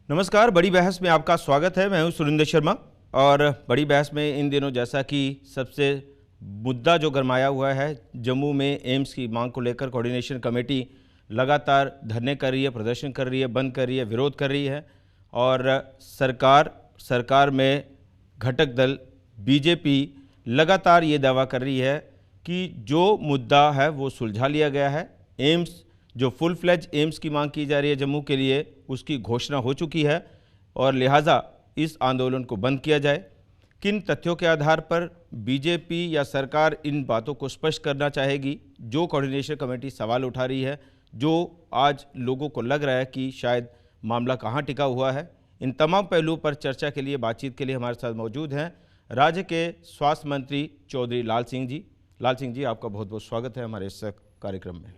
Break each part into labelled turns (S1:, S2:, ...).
S1: नमस्कार, बड़ी बहस में आपका स्वागत है। मैं हूं सुरेंद्र शर्मा और बड़ी बहस में इन दिनों जैसा कि सबसे मुद्दा जो गरमाया हुआ है, जम्मू में एम्स की मांग को लेकर कोऑर्डिनेशन कमेटी लगातार धरने कर रही है, प्रदर्शन कर रही है, बंद कर रही है, विरोध कर रही है और सरकार में घटक दल बीजेपी लगातार ये दावा कर रही है कि जो मुद्दा है वो सुलझा लिया गया है। एम्स जो फुल फ्लेज एम्स की मांग की जा रही है जम्मू के लिए, उसकी घोषणा हो चुकी है और लिहाजा इस आंदोलन को बंद किया जाए। किन तथ्यों के आधार पर बीजेपी या सरकार इन बातों को स्पष्ट करना चाहेगी? जो कोऑर्डिनेशन कमेटी सवाल उठा रही है, जो आज लोगों को लग रहा है कि शायद मामला कहाँ टिका हुआ है, इन तमाम पहलुओं पर चर्चा के लिए, बातचीत के लिए हमारे साथ मौजूद हैं राज्य के स्वास्थ्य मंत्री चौधरी लाल सिंह जी। लाल सिंह जी, आपका बहुत बहुत स्वागत है हमारे इस कार्यक्रम में।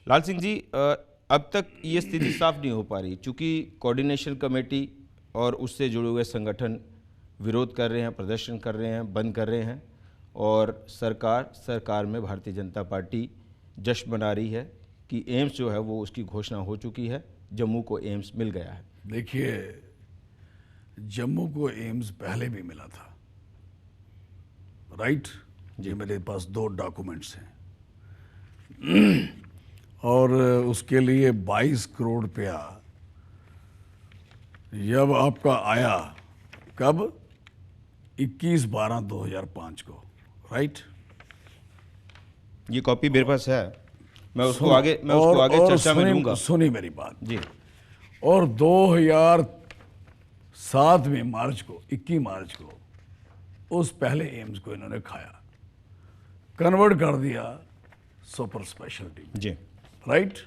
S1: लाल सिंह जी, अब तक ये स्थिति साफ नहीं हो पा रही, चूँकि कोऑर्डिनेशन कमेटी और उससे जुड़े हुए संगठन विरोध कर रहे हैं, प्रदर्शन कर रहे हैं, बंद कर रहे हैं और सरकार में भारतीय जनता पार्टी जश्न मना रही है कि एम्स जो है वो उसकी घोषणा हो चुकी है, जम्मू को एम्स मिल गया है।
S2: देखिए, जम्मू को एम्स पहले भी मिला था, राइट? ये मेरे पास 2 डॉक्यूमेंट्स हैं और उसके लिए 22 करोड़ रुपया जब आपका आया, कब? 21/12/2005 को, राइट?
S1: ये कॉपी मेरे पास है, मैं उसको आगे चर्चा में लूंगा।
S2: सुनी मेरी बात
S1: जी।
S2: और 2007 में मार्च को, 21 मार्च को, उस पहले एम्स को इन्होंने खाया, कन्वर्ट कर दिया सुपर स्पेशलिटी।
S1: जी,
S2: राइट?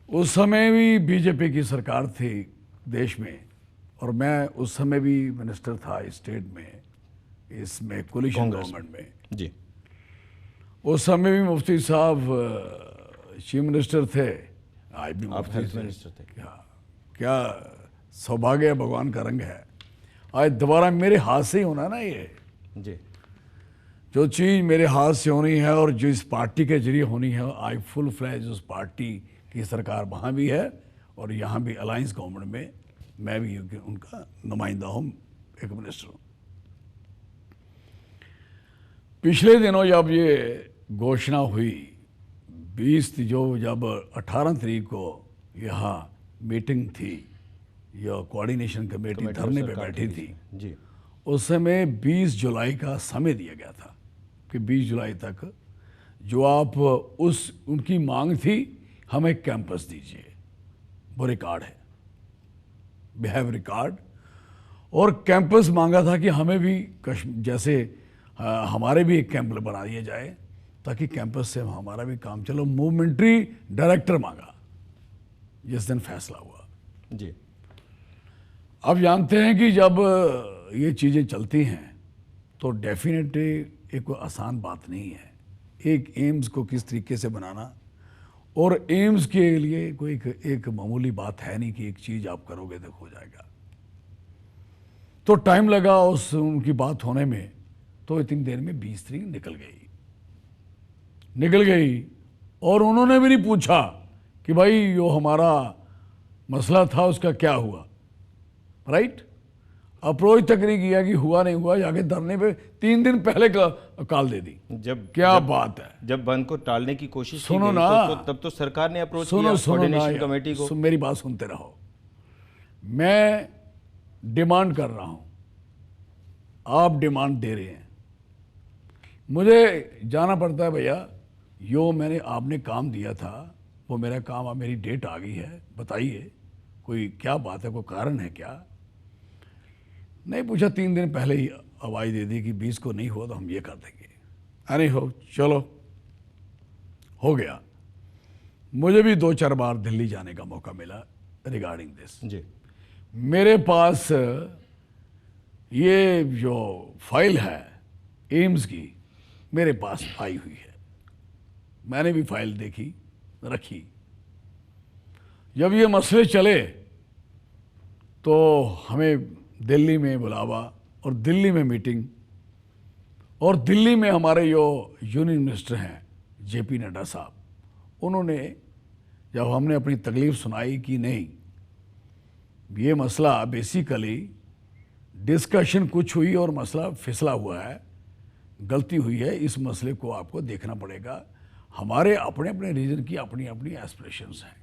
S2: उस समय भी बीजेपी की सरकार थी देश में और मैं उस समय भी मिनिस्टर था स्टेट में, इसमें कोलिशन गवर्नमेंट में।
S1: जी।
S2: उस समय भी मुफ्ती साहब चीफ मिनिस्टर थे, आज भी
S1: आप हेल्थ मिनिस्टर थे।
S2: क्या सौभाग्य है, भगवान का रंग है। आज दोबारा मेरे हाथ से ही होना ना ये।
S1: जी।
S2: जो चीज़ मेरे हाथ से होनी है और जो इस पार्टी के जरिए होनी है, आई फुल फ्लैज उस पार्टी की सरकार वहाँ भी है और यहाँ भी अलायंस गवर्नमेंट में मैं भी उनका नुमाइंदा हूँ, एक मिनिस्टर हूँ। पिछले दिनों जब ये घोषणा हुई, जब 18 तारीख को यहाँ मीटिंग थी, यह कोऑर्डिनेशन कमेटी धरने पे बैठी थी
S1: जी,
S2: उस समय 20 जुलाई का समय दिया गया था कि 20 जुलाई तक जो आप उनकी मांग थी, हमें कैंपस दीजिए, वो रिकॉर्ड है, वी हैव रिकॉर्ड। और कैंपस मांगा था कि हमें भी जैसे हमारे भी एक कैंप बना दिया जाए ताकि कैंपस से हमारा भी काम चलो। मूवमेंट्री डायरेक्टर मांगा जिस दिन फैसला हुआ।
S1: जी।
S2: अब जानते हैं कि जब ये चीज़ें चलती हैं तो डेफिनेटली एक आसान बात नहीं है एक एम्स को किस तरीके से बनाना, और एम्स के लिए कोई एक मामूली बात है नहीं कि एक चीज़ आप करोगे तो हो जाएगा। तो टाइम लगा उनकी बात होने में, तो इतनी देर में 20 तारीख निकल गई और उन्होंने भी नहीं पूछा कि भाई जो हमारा मसला था उसका क्या हुआ, राइट? अप्रोच तक नहीं किया कि हुआ नहीं हुआ, जाके धरने पे 3 दिन पहले कॉल दे दी। बात है,
S1: जब बंद को टालने की कोशिश
S2: सुनो
S1: की
S2: ना,
S1: तो तब तो सरकार ने अप्रोच किया कोऑर्डिनेशन कमेटी को।
S2: मेरी बात सुनते रहो। मैं डिमांड कर रहा हूं, आप डिमांड दे रहे हैं, मुझे जाना पड़ता है भैया। आपने काम दिया था वो मेरा काम, अब मेरी डेट आ गई है, बताइए कोई क्या बात है, कोई कारण है क्या? नहीं पूछा, 3 दिन पहले ही आवाज़ दे दी कि 20 को नहीं हुआ तो हम ये कर देंगे। अरे हो चलो, हो गया। मुझे भी 2-4 बार दिल्ली जाने का मौका मिला रिगार्डिंग दिस।
S1: जी।
S2: मेरे पास ये जो फाइल है एम्स की मेरे पास आई हुई है, मैंने भी फाइल देखी, रखी। जब ये मसले चले तो हमें दिल्ली में बुलावा और दिल्ली में मीटिंग, और दिल्ली में हमारे जो यूनियन मिनिस्टर हैं जेपी नड्डा साहब, उन्होंने जब हमने अपनी तकलीफ सुनाई कि नहीं, ये मसला बेसिकली डिस्कशन कुछ हुई और मसला फिसला हुआ है, गलती हुई है, इस मसले को आपको देखना पड़ेगा। हमारे अपने अपने रीजन की अपनी अपनी एस्पिरेशंस हैं,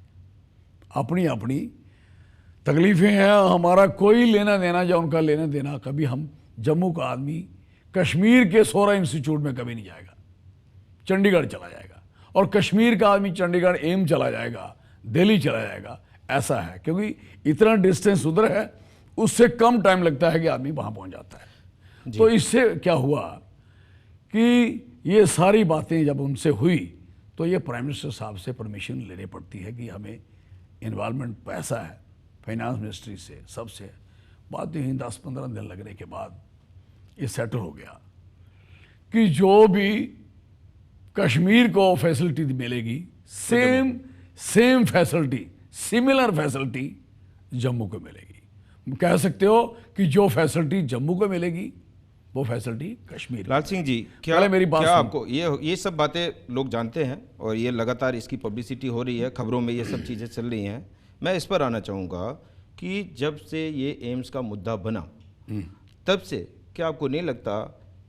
S2: अपनी अपनी तकलीफ़ें हैं, हमारा कोई लेना देना या उनका लेना देना। कभी हम जम्मू का आदमी कश्मीर के सोरा इंस्टीट्यूट में कभी नहीं जाएगा, चंडीगढ़ चला जाएगा, और कश्मीर का आदमी चंडीगढ़ एम्स चला जाएगा, दिल्ली चला जाएगा, ऐसा है। क्योंकि इतना डिस्टेंस उधर है, उससे कम टाइम लगता है कि आदमी वहाँ पहुँच जाता है। तो इससे क्या हुआ कि ये सारी बातें जब उनसे हुई तो ये प्राइम मिनिस्टर साहब से परमिशन लेनी पड़ती है कि हमें इन्वॉल्वमेंट पैसा है, फाइनेंस मिनिस्ट्री से, सबसे। बात ही 10-15 दिन लगने के बाद ये सेटल हो गया कि जो भी कश्मीर को फैसिलिटी मिलेगी, same facility, similar facility Jammu को मिलेगी। कह सकते हो कि जो फैसिलिटी जम्मू को मिलेगी वो फैसिलिटी कश्मीर।
S1: लाल सिंह जी, क्या
S2: मेरी बात
S1: क्या आपको ये सब बातें लोग जानते हैं और ये लगातार इसकी पब्लिसिटी हो रही है, खबरों में ये सब चीज़ें चल रही हैं। मैं इस पर आना चाहूँगा कि जब से ये एम्स का मुद्दा बना, तब से क्या आपको नहीं लगता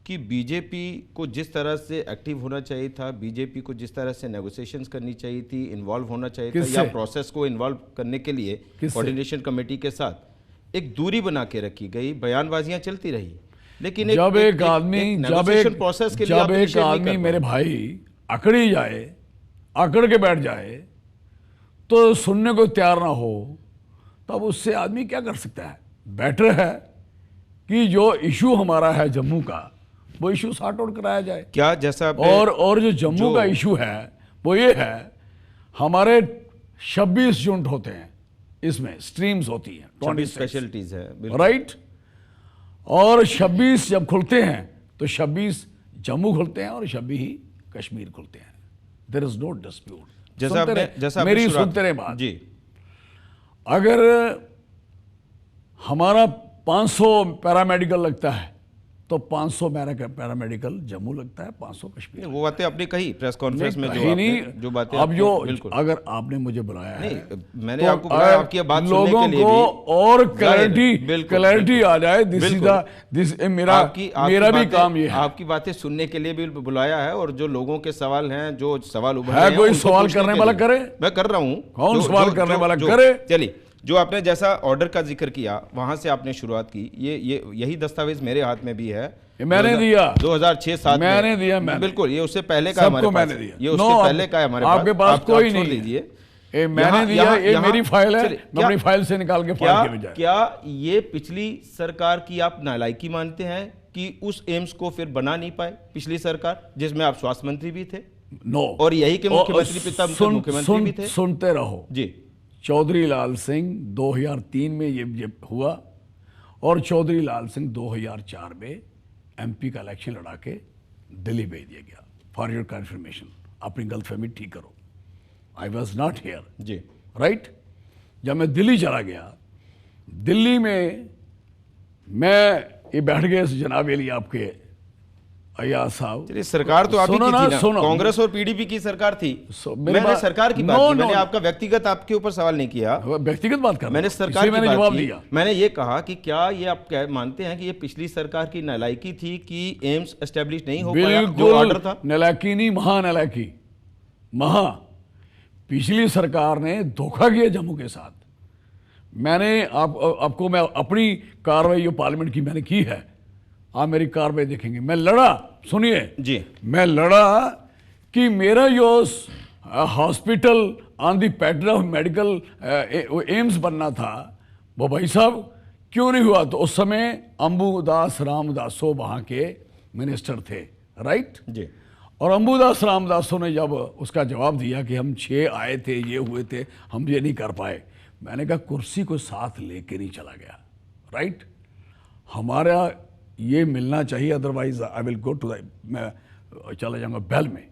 S1: कि बीजेपी को जिस तरह से एक्टिव होना चाहिए था, बीजेपी को जिस तरह से नेगोशिएशंस करनी चाहिए थी, इन्वॉल्व होना चाहिए था, या प्रोसेस को इन्वॉल्व करने के लिए कोऑर्डिनेशन कमेटी के साथ एक दूरी बना के रखी गई, बयानबाजियां चलती रही, लेकिन
S2: जब एक आदमी मेरे भाई अकड़ी जाए, अकड़ के बैठ जाए, तो सुनने को तैयार ना हो, तब उससे आदमी क्या कर सकता है? बेटर है कि जो इशू हमारा है जम्मू का, वो इशू सॉर्ट आउट कराया जाए।
S1: क्या जैसा
S2: और जो जम्मू का इशू है वो ये है, हमारे 26 यूनिट होते हैं, इसमें स्ट्रीम्स होती हैं,
S1: 26 स्पेशलिटीज है,
S2: राइट। और 26 जब खुलते हैं तो 26 जम्मू खुलते हैं और 26 ही कश्मीर खुलते हैं। There is no dispute.
S1: जैसा
S2: मेरी सुनते रहे बात
S1: जी।
S2: अगर हमारा 500 पैरामेडिकल लगता है तो 500 पैरामेडिकल जम्मू लगता है, 500 कश्मीर।
S1: वो बातें आपने कही प्रेस कॉन्फ्रेंस में, जो बातें
S2: अब जो अगर आपने मुझे बुलाया है,
S1: मैंने आपको बुलाया आपकी बात सुनने के लिए,
S2: लोगों को और क्लैरिटी आ जाए। मेरा भी काम ये है,
S1: आपकी बातें सुनने के लिए भी बुलाया है, और जो लोगों के सवाल हैं, जो सवाल उभर रहे हैं,
S2: कोई सवाल करने वाला करे,
S1: मैं कर रहा हूँ,
S2: कौन सवाल करने वाला करे।
S1: चलिए, जो आपने जैसा ऑर्डर का जिक्र किया वहां से आपने शुरुआत की, यही दस्तावेज मेरे हाथ में भी है,
S2: मैंने दिया
S1: 2006-7
S2: मैंने दिया,
S1: बिल्कुल, ये उससे पहले का हमारे पास, ये उससे पहले का है हमारे पास,
S2: आपके पास कोई नहीं
S1: लीजिए,
S2: मैंने दिया, ये मेरी फाइल है, मैं अपनी फाइल से निकाल के फाइल के भेजा।
S1: क्या ये पिछली सरकार की आप नालायकी मानते हैं कि उस एम्स को फिर बना नहीं पाए पिछली सरकार, जिसमें आप स्वास्थ्य मंत्री भी थे?
S2: नो।
S1: और यही के मुख्यमंत्री, पिता मुख्यमंत्री भी थे।
S2: सुनते रहो
S1: जी।
S2: चौधरी लाल सिंह 2003 में ये हुआ, और चौधरी लाल सिंह 2004 में एमपी का इलेक्शन लड़ा के दिल्ली भेज दिया गया। फॉर योर कंफर्मेशन, अपनी गलतफहमी ठीक करो। I was not here
S1: ji,
S2: right. जब मैं दिल्ली चला गया, दिल्ली में मैं ये बैठ गए जनाब अली आपके अय्याज साहब।
S1: चलिए, सरकार तो आपकी थी ना, कांग्रेस और पीडीपी की सरकार थी। मैंने सरकार की बात की, मैंने आपका व्यक्तिगत आपके ऊपर सवाल नहीं किया,
S2: व्यक्तिगत बात कर,
S1: मैंने सरकार की जवाब दिया। मैंने ये कहा कि क्या ये आप मानते हैं कि ये पिछली सरकार की नालायकी थी कि एम्स एस्टेब्लिश नहीं हो पाया, जो ऑर्डर था?
S2: नालायकी नहीं, महानालायकी, महा। पिछली सरकार ने धोखा किया जम्मू के साथ। मैंने आपको मैं अपनी कार्रवाई जो पार्लियामेंट की मैंने की है, आप मेरी कार्रवाई देखेंगे। मैं लड़ा, सुनिए
S1: जी,
S2: मैं लड़ा कि मेरा जो hospital on the pattern of medical AIIMS बनना था, वो भाई साहब क्यों नहीं हुआ? तो उस समय अंबुदास रामदासो वहाँ के मिनिस्टर थे, राइट जी। और अंबुदास रामदासो ने जब उसका जवाब दिया कि हम 6 आए थे, ये हुए थे, हम ये नहीं कर पाए, मैंने कहा कुर्सी को साथ लेके नहीं चला गया, राइट। हमारा ये मिलना चाहिए, otherwise I will go to मैं चला जाऊंगा बेल में।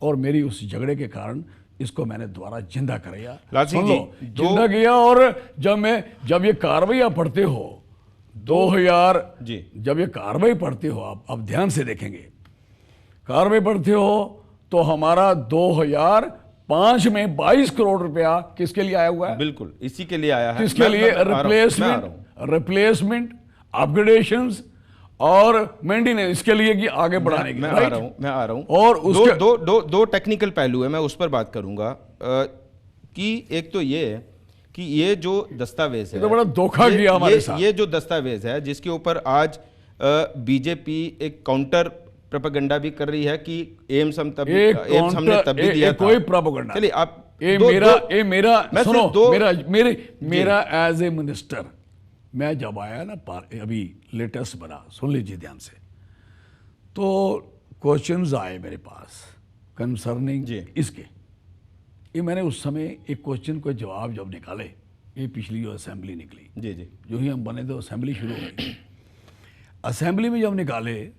S2: और मेरी उस झगड़े के कारण इसको मैंने दोबारा जिंदा कराया, जिंदा किया। और जब ये कार्रवाई आप पढ़ते हो 2000
S1: जी,
S2: जब ये कार्रवाई पढ़ते हो आप ध्यान से देखेंगे, कार में पढ़ते हो तो हमारा 2005 में 22 करोड़ रुपया किसके लिए आया हुआ है?
S1: बिल्कुल इसी के लिए आया है।
S2: किसके लिए? रिप्लेसमेंट, अपग्रेडेशंस और मेंटेनेंस, इसके लिए कि आगे बढ़ाने के लिए।
S1: मैं आ रहा हूं।
S2: और उसके
S1: दो टेक्निकल पहलू है, मैं उस पर बात करूंगा कि एक तो ये है कि ये जो दस्तावेज है,
S2: तो बड़ा धोखा किया हमारे साथ।
S1: ये जो दस्तावेज है जिसके ऊपर आज बीजेपी एक काउंटर प्रोपेगेंडा भी कर रही है कि एम्स हमने तब भी दिया था।
S2: कोई प्रोपेगेंडा।
S1: चलिए आप
S2: मेरा एज ए मिनिस्टर, मैं जब आया ना अभी लेटेस्ट बना, सुन लीजिए ध्यान से, तो क्वेश्चंस आए मेरे पास कंसर्निंग इसके। ये मैंने उस समय एक क्वेश्चन को जवाब जब निकाले, ये पिछली जो असेंबली निकली,
S1: जी जी,
S2: जो ही हम बने तो असेंबली शुरू हो गई। असेंबली में जब निकाले,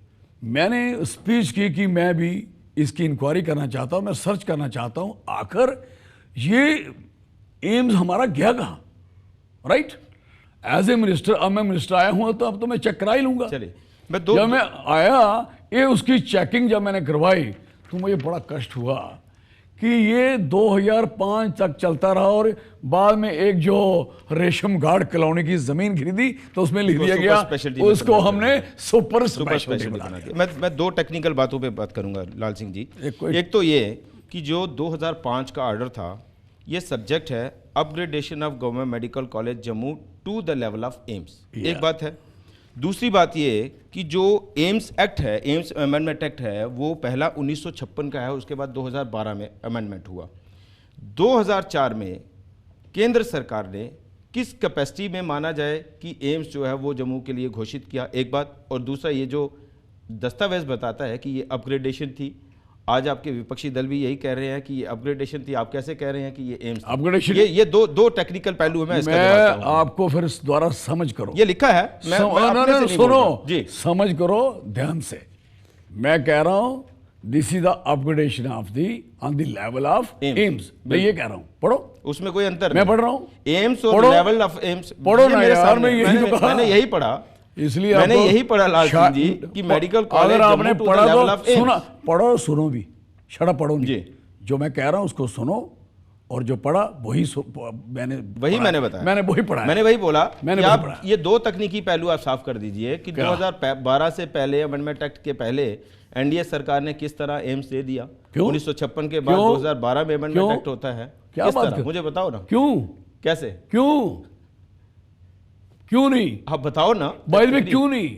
S2: मैंने स्पीच की कि मैं भी इसकी इंक्वायरी करना चाहता हूँ, मैं सर्च करना चाहता हूँ आखिर ये एम्स हमारा गया कहाँ, राइट? एज ए मिनिस्टर, अब मैं मिनिस्टर आया हूँ तो अब तो मैं चेक करा ही लूंगा।
S1: चलिए
S2: जब मैं आया, ये उसकी चेकिंग जब मैंने करवाई तो मुझे बड़ा कष्ट हुआ कि ये 2005 तक चलता रहा और बाद में एक जो रेशम गार्ड कॉलोनी की जमीन खरीदी तो उसमें लिख दिया गया उसको हमने सुपर स्पेशलिटी बना दिया।
S1: मैं दो टेक्निकल बातों पे बात करूंगा लाल सिंह जी। एक तो ये कि जो 2005 का ऑर्डर था, ये सब्जेक्ट है upgradation of government medical college Jammu to the level of AIIMS, एक बात है। दूसरी बात ये कि जो एम्स एक्ट है, एम्स अमेंडमेंट एक्ट है, वो पहला 1956 का है, उसके बाद 2012 में अमेंडमेंट हुआ। 2004 में केंद्र सरकार ने किस कैपेसिटी में माना जाए कि एम्स जो है वो जम्मू के लिए घोषित किया, एक बात। और दूसरा, ये जो दस्तावेज बताता है कि ये अपग्रेडेशन थी, आज आपके विपक्षी दल भी यही कह रहे हैं कि ये अपग्रेडेशन थी, आप कैसे कह रहे हैं कि ये एम्स
S2: अपग्रेडेशन?
S1: ये दो टेक्निकल पहलू है। मैं
S2: आपको फिर द्वारा समझ करो,
S1: ये लिखा है,
S2: सुनो जी, समझ करो ध्यान से। मैं कह रहा हूं this is the upgradation of the on the level of AIIMS, मैं ये कह रहा हूं, पढ़ो,
S1: उसमें कोई अंतर
S2: मैं पढ़ रहा हूं।
S1: एम्स और लेवल ऑफ एम्स
S2: पढ़ो ना यार, मैंने
S1: यही पढ़ा,
S2: इसलिए
S1: मैंने यही पढ़ा लाल सिंह जी कि मेडिकल कॉलेज
S2: अगर आपने पढ़ा तो सुना, पढ़ो, सुनो भी, शड़ा पढ़ो जी, जो मैं कह रहा हूं उसको सुनो, और जो पढ़ा वही मैंने
S1: बताया,
S2: मैंने वही पढ़ा,
S1: मैंने वही बोला। मैंने आप पढ़ा। ये दो तकनीकी पहलू आप साफ कर दीजिए कि 2012 से पहले, अमेंडमेंट एक्ट के पहले एनडीए सरकार ने किस तरह एम्स दे दिया, 1956 के बाद 2012 में अमेंडमेंट एक्ट होता है,
S2: क्या बात,
S1: मुझे बताओ ना,
S2: क्यों,
S1: कैसे,
S2: क्यों नहीं,
S1: आप बताओ ना,
S2: बाय द वे क्यों नहीं?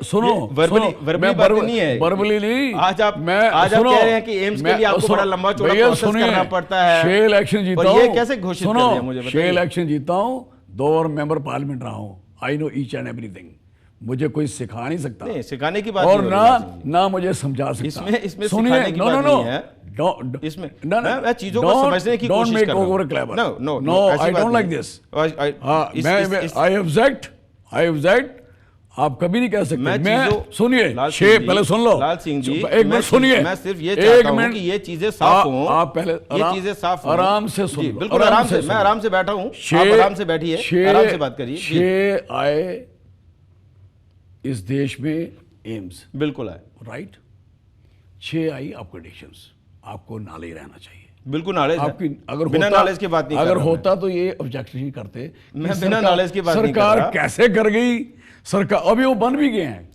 S2: सुनो,
S1: वर्बली नहीं, आज आप कह रहे हैं कि एम्स के लिए आपको बड़ा लंबा चौड़ा प्रोसेस करना पड़ता है,
S2: 6 इलेक्शन जीता हूं,
S1: ये कैसे घोषित कर दिया मुझे बताइए।
S2: 6 इलेक्शन जीता हूं, 2 और मेंबर पार्लियामेंट रहा हूं, I know each and everything, मुझे कोई सिखा नहीं सकता,
S1: नहीं सिखाने की बात
S2: और ना मुझे समझा सकता।
S1: इसमें सिखाने की बात नहीं है, इसमें मैं चीजों को समझने की कोशिश कर रहा हूं।
S2: No, I don't like this, I object. आप कभी नहीं कह सकते। मैं सुनिए, पहले सुन लो
S1: लाल सिंह जी,
S2: एक मिनट सुनिए,
S1: मैं सिर्फ ये चाहता हूं कि ये चीजें साफ हों,
S2: आप पहले
S1: ये चीजें साफ हों,
S2: आराम से सुनिए,
S1: बिल्कुल आराम से, मैं आराम से बैठा हूं, आप आराम से बैठिए, आराम से बात करिए।
S2: 6 आए इस देश में एम्स,
S1: बिल्कुल आए,
S2: राइट, 6 आई अपग्रेडेशंस, आपको नॉलेज रहना चाहिए,
S1: बिल्कुल नॉलेज
S2: आपकी, अगर
S1: बिना नॉलेज की बात नहीं,
S2: अगर होता तो ये ऑब्जेक्शन नहीं करते,
S1: मैं बिना नॉलेज की बात नहीं कर रहा।
S2: सरकार कैसे कर गई, सरकार अभी वो बन भी गए हैं,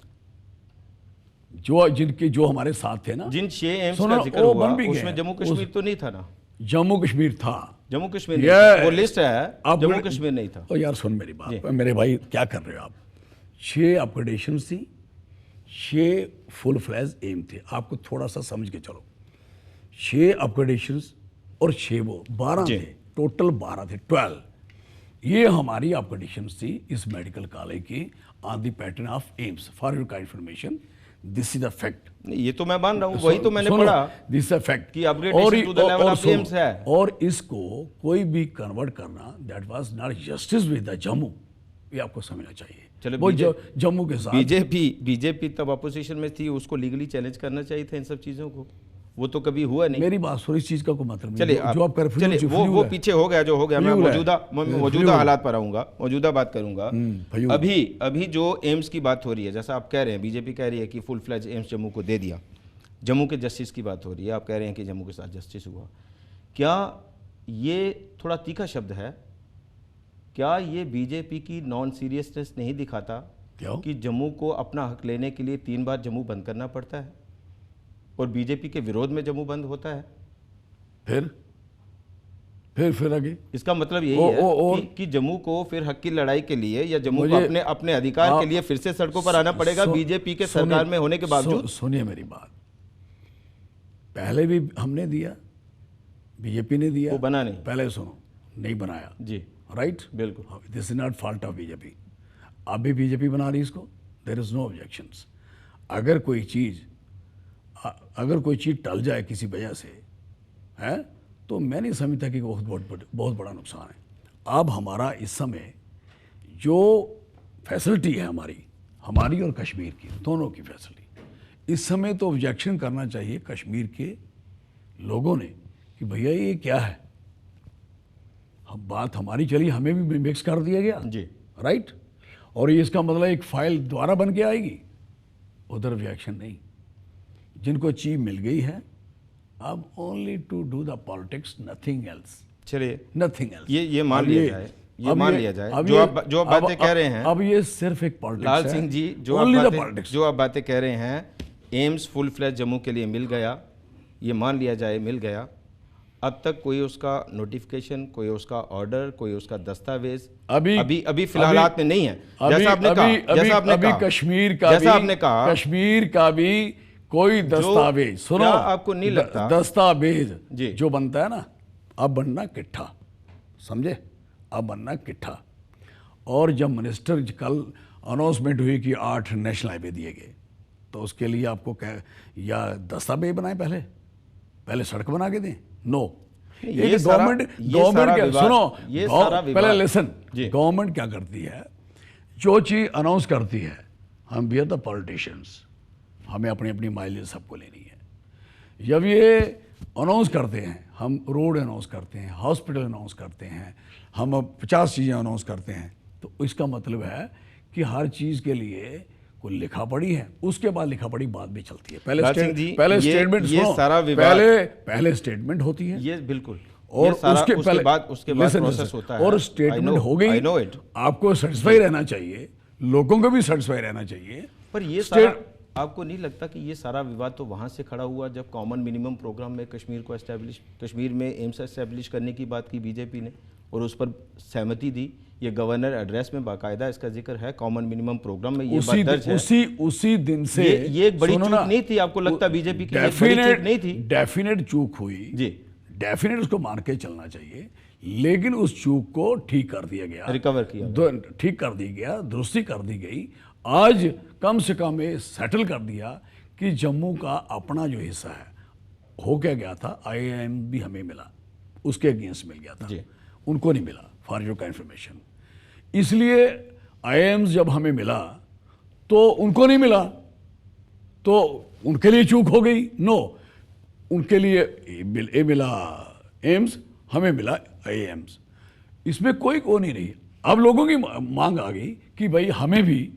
S2: जो हमारे साथ थे ना,
S1: जिन 6 एम्स का जिक्र हुआ उसमें जम्मू कश्मीर तो नहीं था ना,
S2: जम्मू कश्मीर था,
S1: जम्मू कश्मीर नहीं था, वो लिस्ट है, जम्मू कश्मीर नहीं था।
S2: तो यार सुन मेरी बात, मेरे भाई क्या कर रहे हो आप, 6 अपग्रेडेशन थी, 6 फुल फ्लैज एम थे, आपको थोड़ा सा समझ के चलो, 6 अपग्रेडेशन और 6 वो 12 थे, टोटल 12 थे, 12 ये हमारी अपग्रेडेशन थी इस मेडिकल कॉलेज की on the pattern of AIIMS, for your kind information, this is the fact.
S1: ये तो मैं मान रहा हूं, वही तो मैंने पढ़ा,
S2: दिस इज फैक्ट
S1: कि upgradation to the level of AIIMS है,
S2: और इसको कोई भी कन्वर्ट करना that was not justice with the Jammu, ये आपको समझना चाहिए।
S1: चलो,
S2: वो जम्मू के साथ
S1: बीजेपी तब अपोजिशन में थी, उसको लीगली चैलेंज करना चाहिए था इन सब चीजों को। वो तो कभी हुआ नहीं।
S2: मेरी बात सुनो, इस चीज का कोई मतलब
S1: चलिए
S2: नहीं। जो आप कर
S1: चलिए वो पीछे हो गया जो हो गया। मैं मौजूदा हालात पर आऊंगा, मौजूदा बात करूंगा। अभी जो एम्स की बात हो रही है, जैसा आप कह रहे हैं, बीजेपी कह रही है कि फुल फ्लैज एम्स जम्मू को दे दिया, जम्मू के जस्टिस की बात हो रही है, आप कह रहे हैं कि जम्मू के साथ जस्टिस हुआ। क्या ये थोड़ा तीखा शब्द है, क्या ये बीजेपी की नॉन सीरियसनेस नहीं दिखाता कि जम्मू को अपना हक लेने के लिए 3 बार जम्मू बंद करना पड़ता है और बीजेपी के विरोध में जम्मू बंद होता है?
S2: फिर आगे
S1: इसका मतलब यही है कि जम्मू को फिर हक की लड़ाई के लिए या जम्मू को अपने अधिकार के लिए फिर से सड़कों पर आना पड़ेगा बीजेपी के सरकार में होने के बावजूद।
S2: सुनिए मेरी बात, पहले भी हमने दिया, बीजेपी ने दिया,
S1: वो बना नहीं।
S2: पहले सुनो, नहीं बनाया
S1: जी,
S2: राइट,
S1: बिल्कुल।
S2: This is not fault of BJP. अब भी बीजेपी बना रही इसको, देयर इज नो ऑब्जेक्शंस। अगर कोई चीज टल जाए किसी वजह से, है, तो मैं नहीं समझता कि बहुत बड़ा नुकसान है। अब हमारा इस समय जो फैसिलिटी है हमारी और कश्मीर की, दोनों की फैसिलिटी, इस समय तो ऑब्जेक्शन करना चाहिए कश्मीर के लोगों ने कि भैया ये क्या है। हम बात हमारी चली, हमें भी मिक्स कर दिया गया
S1: जी,
S2: राइट। और ये इसका मतलब एक फाइल दोबारा बन के आएगी, उधर ऑब्जेक्शन नहीं। जिनको चीज मिल गई है, अब only to do the politics, nothing else.
S1: चलिए,
S2: नथिंग एल्स।
S1: ये मान लिया जाए, ये मान लिया जाए जो आप बातें कह रहे हैं।
S2: अब ये सिर्फ एक पॉलिटिक्स है।
S1: लाल सिंह जी, जो आप बातें कह रहे हैं, एम्स फुल फ्लैज जम्मू के लिए मिल गया, ये मान लिया जाए मिल गया। अब तक कोई उसका नोटिफिकेशन, कोई उसका ऑर्डर, कोई उसका दस्तावेज अभी फिलहाल हाथ में नहीं है। जैसा आपने कहा
S2: कश्मीर का भी कोई दस्तावेज, सुनो,
S1: आपको नहीं लगता
S2: दस्तावेज जो बनता है ना, अब बनना किट्ठा, समझे, अब बनना किट्ठा। और जब मिनिस्टर कल अनाउंसमेंट हुई कि 8 नेशनल हाईवे दिए गए, तो उसके लिए आपको या दस्तावेज बनाए, पहले सड़क बना के दें। नो, गवर्नमेंट सुनो, पहले लिसन, गवर्नमेंट क्या करती है, जो चीज अनाउंस करती है, हम वी आर द पॉलिटिशियंस, हमें अपनी अपनी माइलेज सबको लेनी है। जब ये अनाउंस करते हैं, हम रोड अनाउंस करते हैं, हॉस्पिटल अनाउंस करते हैं, हम 50 चीज़ें अनाउंस करते हैं, तो इसका मतलब है कि हर चीज़ के लिए कोई लिखा पड़ी है, उसके बाद लिखा पड़ी बात भी चलती है। पहले स्टेटमेंट, पहले स्टेटमेंट होती है,
S1: ये बिल्कुल,
S2: और उसके बाद
S1: प्रोसेस होता है।
S2: और स्टेटमेंट हो गई, आपको सेटिस्फाई रहना चाहिए, लोगों को भी सेटिस्फाई रहना चाहिए।
S1: पर ये सारा, आपको नहीं लगता कि ये सारा विवाद तो वहाँ से खड़ा हुआ जब कॉमन मिनिमम प्रोग्राम में कश्मीर में एम्स एस्टेब्लिश करने की बात की बीजेपी ने और उस पर सहमति दी। ये गवर्नर एड्रेस में बाकायदा इसका जिक्र है, कॉमन मिनिमम प्रोग्राम में ये बात दर्ज है।
S2: उसी दिन से
S1: ये एक बड़ी चूक नहीं थी, आपको लगता बीजेपी की बड़ी चूक नहीं थी?
S2: डेफिनेट चूक हुई जी, डेफिनेट उसको मान के चलना चाहिए, लेकिन उस चूक को ठीक कर दिया गया,
S1: रिकवर किया,
S2: ठीक कर दिया गया, दुरुस्ती कर दी गई। आज कम से कम ये सेटल कर दिया कि जम्मू का अपना जो हिस्सा है हो क्या गया था, IIM भी हमें मिला, उसके अगेंस्ट मिल गया था, उनको नहीं मिला, फॉर योर का इन्फॉर्मेशन। इसलिए IIM जब हमें मिला तो उनको नहीं मिला, तो उनके लिए चूक हो गई। नो, उनके लिए ए मिला एम्स, हमें मिला IIM। इसमें कोई नहीं रही। अब लोगों की मांग आ गई कि भाई हमें भी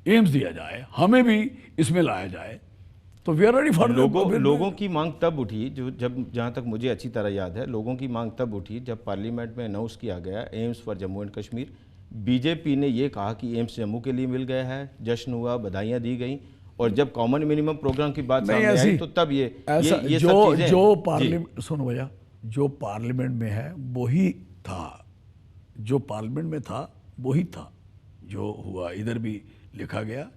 S2: एम्स दिया जाए, हमें भी इसमें लाया जाए, तो वी आर रेडी फॉर।
S1: लोगों की मांग तब उठी जहाँ तक मुझे अच्छी तरह याद है, लोगों की मांग तब उठी जब पार्लियामेंट में अनाउंस किया गया AIIMS for Jammu and Kashmir. BJP ने ये कहा कि एम्स जम्मू के लिए मिल गया है, जश्न हुआ, बधाइयाँ दी गई, और जब कॉमन मिनिमम प्रोग्राम की बात सामने आई तो तब ये
S2: जो पार्लियामेंट, सुनो भैया, जो पार्लियामेंट में है वही था, जो पार्लियामेंट में था वही था, जो हुआ इधर भी लिखा गया,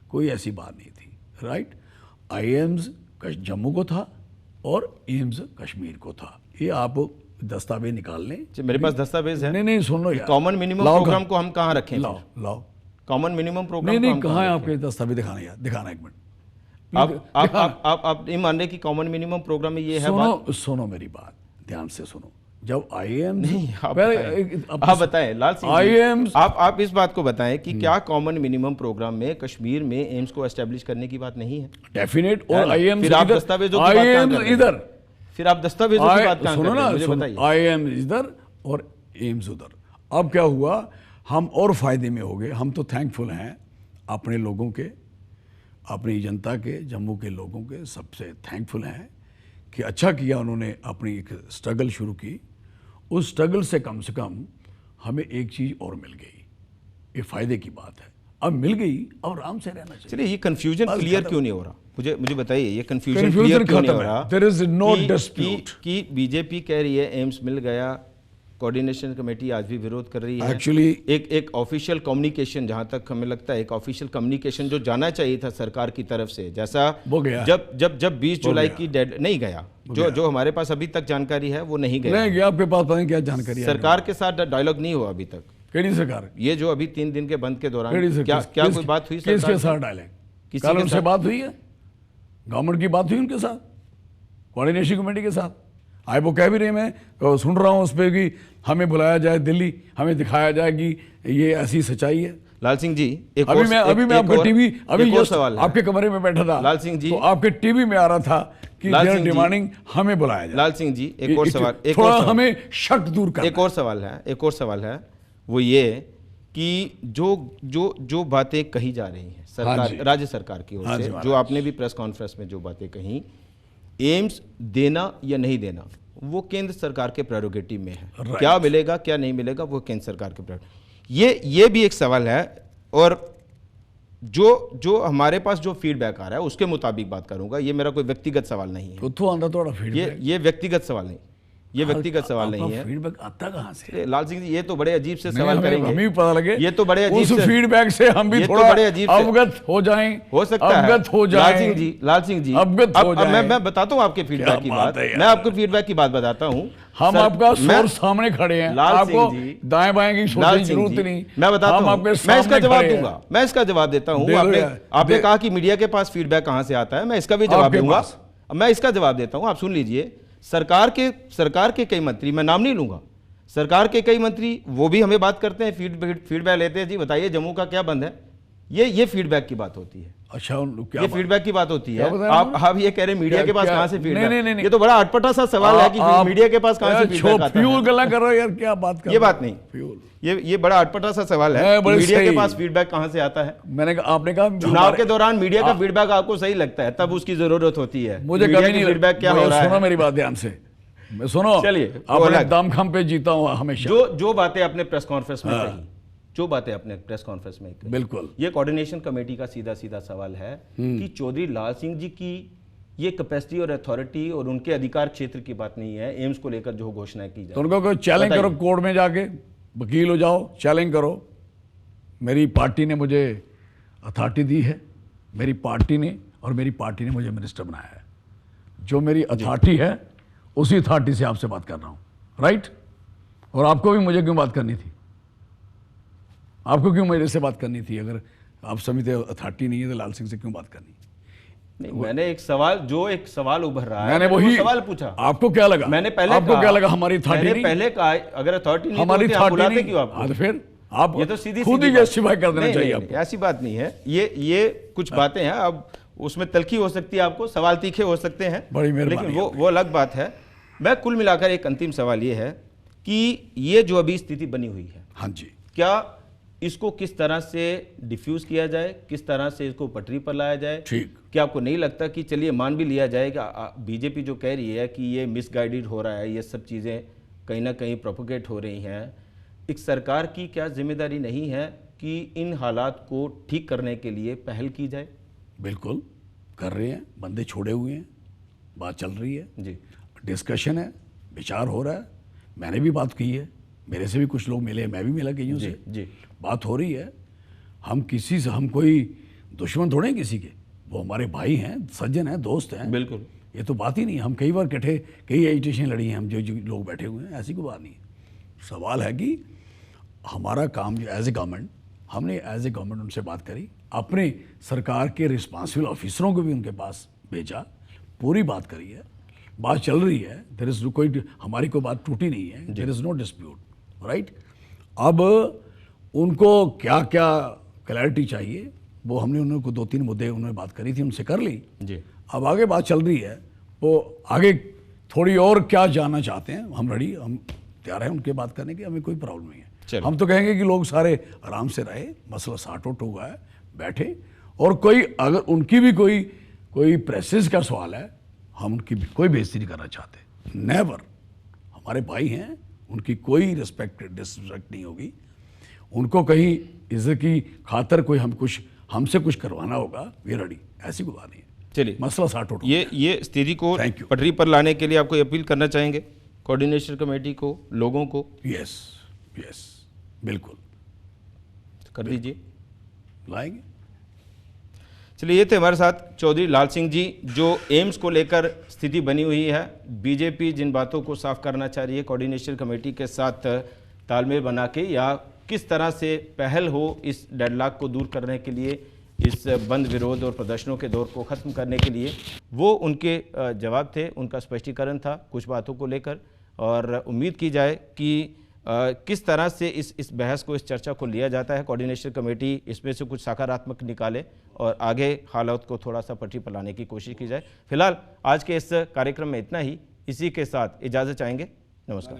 S2: कोई ऐसी बात नहीं थी, राइट। IIMs जम्मू को था और एम्स कश्मीर को था। ये आप दस्तावेज निकाल लें,
S1: मेरे पास दस्तावेज है।
S2: नहीं सुनो यार,
S1: कॉमन मिनिमम प्रोग्राम को हम कहाँ रखें?
S2: लाओ
S1: कॉमन मिनिमम प्रोग्राम
S2: नहीं कहाँ है आपके दस्तावेज? दिखाना यार, दिखाना एक मिनट।
S1: आप ये मान रहे कि कॉमन मिनिमम प्रोग्राम में ये है बात?
S2: सुनो मेरी बात ध्यान से सुनो, जब आईएएम
S1: नहीं, आप
S2: पहले
S1: आप बताएं लाल सिंह जी,
S2: IIMs
S1: आप इस बात को बताएं कि क्या कॉमन मिनिमम प्रोग्राम में कश्मीर में एम्स को एस्टेब्लिश करने की बात नहीं है?
S2: डेफिनेट,
S1: है
S2: और
S1: ना?
S2: आईएएम
S1: फिर आप दस्तावेजों की बात कहाँ कर रहे हैं?
S2: इधर,
S1: फिर आप दस्तावेजों की बात कहाँ कर
S2: सुनो
S1: रहे हैं?
S2: ना,
S1: मुझे बताइए।
S2: आईएएम इधर और एम्स उधर। अब क्या हुआ, हम और फायदे में हो गए। हम तो थैंकफुल हैं अपने लोगों के, अपनी जनता के, जम्मू के लोगों के, सबसे थैंकफुल हैं कि अच्छा किया उन्होंने अपनी एक स्ट्रगल शुरू की। उस स्ट्रगल से कम हमें एक चीज़ और मिल गई, ये फायदे की बात है। अब मिल गई, अब आराम से रहना चाहिए।
S1: चलिए, ये कंफ्यूजन क्लियर क्यों नहीं हो रहा? मुझे बताइए, ये कंफ्यूजन
S2: Confusion
S1: क्लियर क्यों नहीं
S2: खत्म
S1: हो
S2: है।
S1: रहा?
S2: There is no
S1: कि-
S2: dispute.
S1: कि बीजेपी कह रही है एम्स मिल गया, कोऑर्डिनेशन कमेटी आज भी विरोध कर रही है।
S2: Actually-
S1: एक ऑफिशियल कम्युनिकेशन, जहां तक हमें लगता है एक ऑफिशियल कम्युनिकेशन जो जाना चाहिए था सरकार की तरफ से, जैसा
S2: वो गया।
S1: जब 20 जुलाई
S2: गया।
S1: की डेड नहीं गया, जो हमारे पास अभी तक जानकारी है वो नहीं गया।
S2: नहीं गया, आपके पास पता नहीं क्या जानकारी है।
S1: सरकार के साथ डायलॉग नहीं हुआ अभी तक।
S2: केड़ी सरकार,
S1: ये जो अभी 3 दिन के बंद के दौरान
S2: केड़ी
S1: क्या
S2: सरकार,
S1: क्या
S2: किस-
S1: कोई बात हुई
S2: किसके
S1: सरकार
S2: साथ
S1: की?
S2: डालें?
S1: किसी
S2: कल
S1: के
S2: उनसे
S1: साथ?
S2: बात हुई है, गवर्नमेंट की बात हुई उनके साथ, कोऑर्डिनेशन कमेटी के साथ। आए वो कह भी रहे, मैं सुन रहा हूँ उस पर कि हमें बुलाया जाए दिल्ली, हमें दिखाया जाए कि ये ऐसी सच्चाई है।
S1: लाल सिंह जी,
S2: अभी मैं आपके टीवी, अभी
S1: एक और
S2: just
S1: सवाल है।
S2: आपके कमरे में बैठा था
S1: लाल सिंह जी,
S2: तो आपके टीवी में आ रहा था कि
S1: लाल
S2: देयर
S1: सिंह जी,
S2: डिमांडिंग हमें बुलाया जाए।
S1: लाल सिंह जी, एक और सवाल,
S2: थोड़ा हमें शक दूर करना
S1: एक और सवाल है, वो ये कि जो बातें कही जा रही हैं
S2: हाँ जी।
S1: सरकार, राज्य सरकार की ओर
S2: हाँ जी,
S1: से,
S2: महाराज।
S1: जो आपने भी प्रेस कॉन्फ्रेंस में जो बातें कही, एम्स देना या नहीं देना वो केंद्र सरकार के प्रेरोगेटिव में है।
S2: Right.
S1: क्या मिलेगा क्या नहीं मिलेगा वो केंद्र सरकार के प्रेरोगेटिव। ये भी एक सवाल है। और जो हमारे पास जो फीडबैक आ रहा है उसके मुताबिक बात करूंगा, ये मेरा कोई व्यक्तिगत सवाल नहीं है।
S2: तो आंदा थोड़ा फीडबैक,
S1: ये व्यक्तिगत सवाल नहीं, ये व्यक्तिगत सवाल नहीं है।
S2: फीडबैक आता कहाँ से?
S1: अरे लाल सिंह जी, ये तो बड़े अजीब से
S2: नहीं,
S1: सवाल
S2: हमें
S1: करेंगे।
S2: भी पता लगे,
S1: ये तो बड़े अजीब
S2: उस
S1: से
S2: फीडबैक से हम भी
S1: ये तो
S2: थोड़ा
S1: बड़े अजीब से
S2: अवगत हो जाएं,
S1: हो सकता है।
S2: अवगत हो
S1: लाल
S2: जाएं।
S1: सिंह जी
S2: अवगत हो
S1: अब
S2: जाएं।
S1: मैं बताता हूँ आपके फीडबैक की बात।
S2: बात है यार।
S1: मैं आपको फीडबैक की बात बताता हूँ।
S2: हम आपका सोर्स सामने खड़े हैं,
S1: लाल
S2: आपको
S1: सिंह जी,
S2: दाएं बाएं की सोचने की जरूरत
S1: जी,
S2: नहीं।
S1: मैं बताता
S2: हम
S1: हूं,
S2: आपके
S1: मैं
S2: सामने
S1: इसका जवाब
S2: खड़े हैं।
S1: दूंगा, मैं इसका जवाब देता हूं।
S2: दे दो
S1: आपने
S2: यार,
S1: आपने
S2: दे।
S1: कहा कि मीडिया के पास फीडबैक कहां से आता है, मैं इसका भी जवाब
S2: आपके
S1: दूंगा।
S2: पास।
S1: अब मैं इसका जवाब देता हूं, आप सुन लीजिए। सरकार के कई मंत्री, मैं नाम नहीं लूंगा, सरकार के कई मंत्री वो भी हमें बात करते हैं, फीडबैक लेते हैं। जी बताइए जम्मू का क्या बंद है, ये फीडबैक की बात होती है।
S2: अच्छा, क्या
S1: ये फीडबैक की बात होती है।
S2: क्या बताया
S1: आप ये कह रहे हैं मीडिया
S2: क्या-
S1: के पास
S2: क्या-
S1: कहां से फीडबैक?
S2: नहीं।
S1: ये तो बड़ा अटपटा सा सवाल है कि
S2: आप-
S1: मीडिया के पास कहां से फीडबैक आता
S2: फ्यूल
S1: है।
S2: गला कर रहे हो यार, क्या बात कर
S1: ये
S2: रहे हो?
S1: बात नहीं,
S2: फ्यूल,
S1: ये बड़ा अटपटा सा सवाल है
S2: है,
S1: कि
S2: बड़े
S1: मीडिया के
S2: सही।
S1: पास फीडबैक कहां से आता है।
S2: आपने कहा
S1: चुनाव
S2: हमारे-
S1: के दौरान मीडिया का फीडबैक आपको सही लगता है, तब उसकी जरूरत होती है।
S2: मुझे
S1: मीडिया
S2: कभी
S1: की
S2: नहीं
S1: फीडबैक क्या हो
S2: मुझे
S1: रहा
S2: सुनो
S1: है।
S2: मेरी बात ध्यान से, मैं सुनो।
S1: चलिए, वो
S2: अपने
S1: अलग।
S2: दम खम पे जीता हूँ हमेशा।
S1: जो बातें आपने प्रेस कॉन्फ्रेंस में कही, जो बातें आपने प्रेस कॉन्फ्रेंस में कही,
S2: बिल्कुल।
S1: ये कोऑर्डिनेशन कमेटी का सीधा सीधा सवाल है कि चौधरी लाल सिंह जी की ये कैपेसिटी और अथॉरिटी और उनके अधिकार क्षेत्र की बात नहीं है एम्स को लेकर जो घोषणाएं की
S2: तो
S1: जाए।
S2: उनको चैलेंज
S1: बताइए।
S2: करो, कोर्ट में जाके वकील हो जाओ, चैलेंज करो। मेरी पार्टी ने मुझे अथॉरिटी दी है, मेरी पार्टी ने मुझे मिनिस्टर बनाया है। जो मेरी अथॉरिटी है उसी अथॉरिटी से आपसे बात कर रहा हूँ, राइट? और आपको भी मुझे क्यों बात करनी थी? आपको क्यों मेरे से बात करनी थी? अगर आप समझते अथॉरिटी नहीं है तो लाल सिंह से क्यों बात करनी?
S1: नहीं, मैंने एक सवाल उभर रहा है,
S2: मैंने
S1: वो
S2: वही
S1: सवाल पूछा।
S2: आपको क्या लगा?
S1: मैंने पहले
S2: आपको
S1: कहा-
S2: क्या लगा हमारी अथॉरिटी
S1: मैंने
S2: नहीं?
S1: पहले कहा अगर अथॉरिटी नहीं
S2: हमारी
S1: तो आप
S2: अथॉरिटी
S1: बुलाते
S2: नहीं,
S1: क्यों आपको?
S2: तो फिर आप
S1: ये तो सीधी
S2: खुद ही
S1: बात-
S2: जस्टिफाई कर देना
S1: नहीं,
S2: चाहिए
S1: नहीं,
S2: आपको।
S1: ऐसी बात नहीं है। ये कुछ बातें हैं, अब उसमें तलखी हो सकती है, आपको सवाल तीखे हो सकते हैं,
S2: बड़ी मेहरबानी
S1: लेकिन वो अलग बात है। मैं कुल मिलाकर एक अंतिम सवाल ये है कि ये जो अभी स्थिति बनी हुई है,
S2: हाँ जी,
S1: क्या इसको किस तरह से डिफ्यूज किया जाए, किस तरह से इसको पटरी पर लाया जाए?
S2: ठीक।
S1: क्या आपको नहीं लगता कि चलिए मान भी लिया जाए कि बीजेपी जो कह रही है कि ये मिसगाइडेड हो रहा है, ये सब चीज़ें कहीं ना कहीं प्रोपोगेट हो रही हैं, एक सरकार की क्या जिम्मेदारी नहीं है कि इन हालात को ठीक करने के लिए पहल की जाए?
S2: बिल्कुल कर रहे हैं, बंदे छोड़े हुए हैं, बात चल रही है,
S1: जी,
S2: डिस्कशन है, विचार हो रहा है। मैंने भी बात की है, मेरे से भी कुछ लोग मिले, मैं भी मिला कईयों से,
S1: जी।
S2: बात हो रही है। हम किसी से, हम कोई दुश्मन थोड़े हैं किसी के, वो हमारे भाई हैं, सज्जन हैं, दोस्त हैं।
S1: बिल्कुल।
S2: ये तो बात ही नहीं। हम कई बार इकट्ठे कई एजिटेशन लड़ी हैं, हम जो लोग बैठे हुए हैं, ऐसी कोई बात नहीं है। सवाल है कि हमारा काम जो एज ए गवर्नमेंट, हमने एज ए गवर्नमेंट उनसे बात करी, अपने सरकार के रिस्पॉन्सिबल ऑफिसरों को भी उनके पास भेजा, पूरी बात करी है। बात चल रही है, देयर इज कोई, हमारी कोई बात टूटी नहीं है, there is no dispute, right. अब उनको क्या क्या क्लैरिटी चाहिए वो हमने उनको 2-3 मुद्दे उन्होंने बात करी थी, उनसे कर ली
S1: जी।
S2: अब आगे बात चल रही है, वो आगे थोड़ी और क्या जानना चाहते हैं, हम रेडी, हम तैयार हैं उनके बात करने की, हमें कोई प्रॉब्लम नहीं है। हम तो कहेंगे कि लोग सारे आराम से रहे, मसला सॉर्ट आउट हुआ है, बैठे, और कोई अगर उनकी भी कोई प्रेसेस का सवाल है, हम उनकी भी कोई बेइज्जती नहीं करना चाहते, नेवर। हमारे भाई हैं, उनकी कोई डिसरिस्पेक्ट नहीं होगी। उनको कहीं इज्जत की खातर कोई हमसे कुछ करवाना होगा, वी रेडी, ऐसी कोई बात नहीं है।
S1: चलिए,
S2: मसला सॉर्ट आउट।
S1: ये स्थिति को पटरी पर लाने के लिए आपको अपील करना चाहेंगे कोऑर्डिनेशन कमेटी को, लोगों को?
S2: यस, बिल्कुल
S1: कर दीजिए,
S2: लाएंगे।
S1: चलिए, ये थे हमारे साथ चौधरी लाल सिंह जी, जो एम्स को लेकर स्थिति बनी हुई है। बीजेपी जिन बातों को साफ करना चाह रही है, कोऑर्डिनेशन कमेटी के साथ तालमेल बना के, या किस तरह से पहल हो इस डेडलॉक को दूर करने के लिए, इस बंद विरोध और प्रदर्शनों के दौर को ख़त्म करने के लिए, वो उनके जवाब थे, उनका स्पष्टीकरण था कुछ बातों को लेकर। और उम्मीद की जाए कि किस तरह से इस बहस को, इस चर्चा को लिया जाता है, कोऑर्डिनेशन कमेटी इसमें से कुछ सकारात्मक निकाले और आगे हालात को थोड़ा सा पटरी पर लाने की कोशिश की जाए। फिलहाल आज के इस कार्यक्रम में इतना ही, इसी के साथ इजाज़त चाहेंगे। नमस्कार।